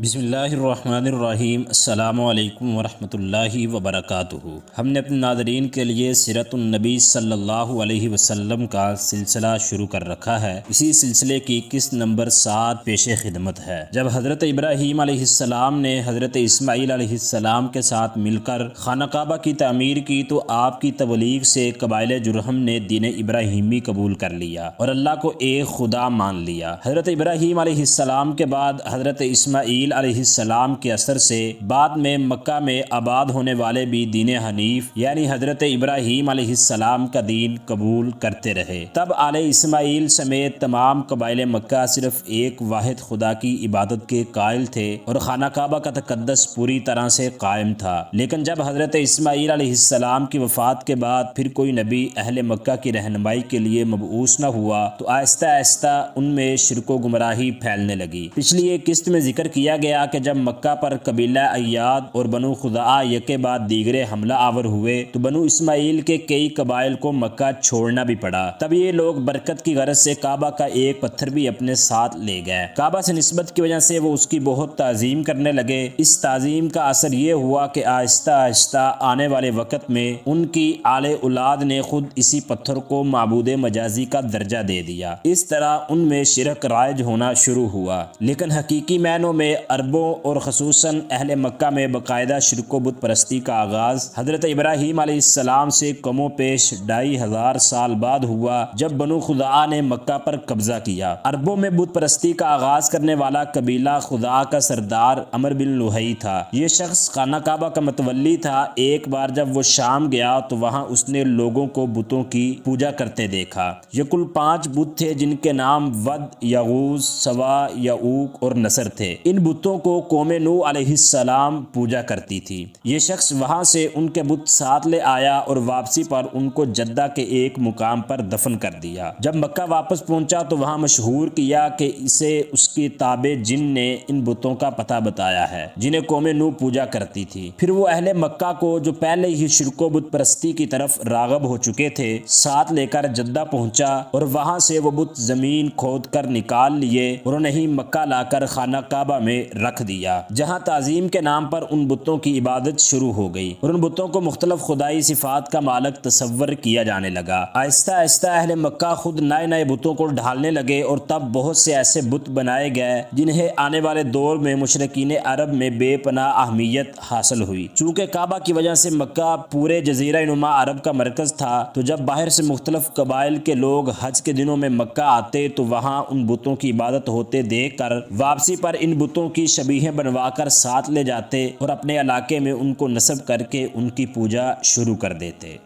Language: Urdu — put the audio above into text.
بسم اللہ الرحمن الرحیم۔ السلام علیکم ورحمۃ اللہ وبرکاتہ۔ ہم نے اپنے ناظرین کے لیے سیرت النبی صلی اللہ علیہ وسلم کا سلسلہ شروع کر رکھا ہے۔ اسی سلسلے کی قسط نمبر 7 پیش خدمت ہے۔ جب حضرت ابراہیم علیہ السلام نے حضرت اسماعیل علیہ السلام کے ساتھ مل کر خانہ کعبہ کی تعمیر کی تو آپ کی تبلیغ سے قبائل جرہم نے دین ابراہیمی قبول کر لیا اور اللہ کو ایک خدا مان لیا۔ حضرت ابراہیم علیہ السلام کے بعد حضرت اسماعیل علیہ السلام کے اثر سے بعد میں مکہ میں آباد ہونے والے بھی دین حنیف یعنی حضرت ابراہیم علیہ السلام کا دین قبول کرتے رہے۔ تب آل اسماعیل سمیت تمام قبائل مکہ صرف ایک واحد خدا کی عبادت کے قائل تھے اور خانہ کعبہ کا تقدس پوری طرح سے قائم تھا۔ لیکن جب حضرت اسماعیل علیہ السلام کی وفات کے بعد پھر کوئی نبی اہل مکہ کی رہنمائی کے لیے مبعوث نہ ہوا تو آہستہ آہستہ ان میں شرک و گمراہی پھیلنے لگی۔ پچھلی ایک قسط میں ذکر کیا گیا کہ جب مکہ پر قبیلہ ایاد اور بنو خزاعہ یکے بعد دیگرے حملہ آور ہوئے تو بنو اسماعیل کے کئی قبائل کو مکہ چھوڑنا بھی پڑا۔ تب یہ لوگ برکت کی غرض سے کعبہ کا ایک پتھر بھی اپنے ساتھ لے گئے۔ کعبہ سے نسبت کی وجہ سے وہ اس کی بہت تعظیم کرنے لگے۔ اس تعظیم کا اثر یہ ہوا کہ آہستہ آہستہ آنے والے وقت میں ان کی آل اولاد نے خود اسی پتھر کو معبود مجازی کا درجہ دے دیا۔ اس طرح ان میں شرک رائج ہونا شروع ہوا۔ لیکن حقیقی معنوں میں عربوں اور خصوصاً اہل مکہ میں باقاعدہ شرک و بت پرستی کا آغاز حضرت ابراہیم علیہ السلام سے کم و بیش 2500 سال بعد ہوا جب بنو خزاعہ نے مکہ پر قبضہ کیا۔ عربوں میں بت پرستی کا آغاز کرنے والا قبیلہ خزاعہ کا سردار عمرو بن لوہی تھا۔ یہ شخص خانہ کعبہ کا متولی تھا۔ ایک بار جب وہ شام گیا تو وہاں اس نے لوگوں کو بتوں کی پوجا کرتے دیکھا۔ یہ کل 5 بت تھے جن کے نام ود، یغوث، سوا، یعوق اور نصر تھے۔ ان بتوں کو قوم نوح علیہ السلام پوجا کرتی تھی۔ یہ شخص وہاں سے ان کے بت ساتھ لے آیا اور واپسی پر ان کو جدہ کے ایک مقام پر دفن کر دیا۔ جب مکہ واپس پہنچا تو وہاں مشہور کیا کہ اسے اس کی تابع جن نے ان بتوں کا پتہ بتایا ہے جنہیں قوم نوح پوجا کرتی تھی۔ پھر وہ اہل مکہ کو جو پہلے ہی شرک و بت پرستی کی طرف راغب ہو چکے تھے ساتھ لے کر جدہ پہنچا اور وہاں سے وہ بت زمین کھود کر نکال لیے اور انہیں مکہ لا کر خانہ کعبہ میں رکھ دیا، جہاں تعظیم کے نام پر ان بتوں کی عبادت شروع ہو گئی اور ان بتوں کو مختلف خدائی صفات کا مالک تصور کیا جانے لگا۔ آہستہ آہستہ اہل مکہ خود نئے نئے بتوں کو ڈھالنے لگے اور تب بہت سے ایسے بت بنائے گئے جنہیں آنے والے دور میں مشرکین عرب میں بے پناہ اہمیت حاصل ہوئی۔ چونکہ کعبہ کی وجہ سے مکہ پورے جزیرہ نما عرب کا مرکز تھا تو جب باہر سے مختلف قبائل کے لوگ حج کے دنوں میں مکہ آتے تو وہاں ان بتوں کی عبادت ہوتے دیکھ کر واپسی پر ان بتوں کی شبیہیں بنوا کر ساتھ لے جاتے اور اپنے علاقے میں ان کو نصب کر کے ان کی پوجا شروع کر دیتے۔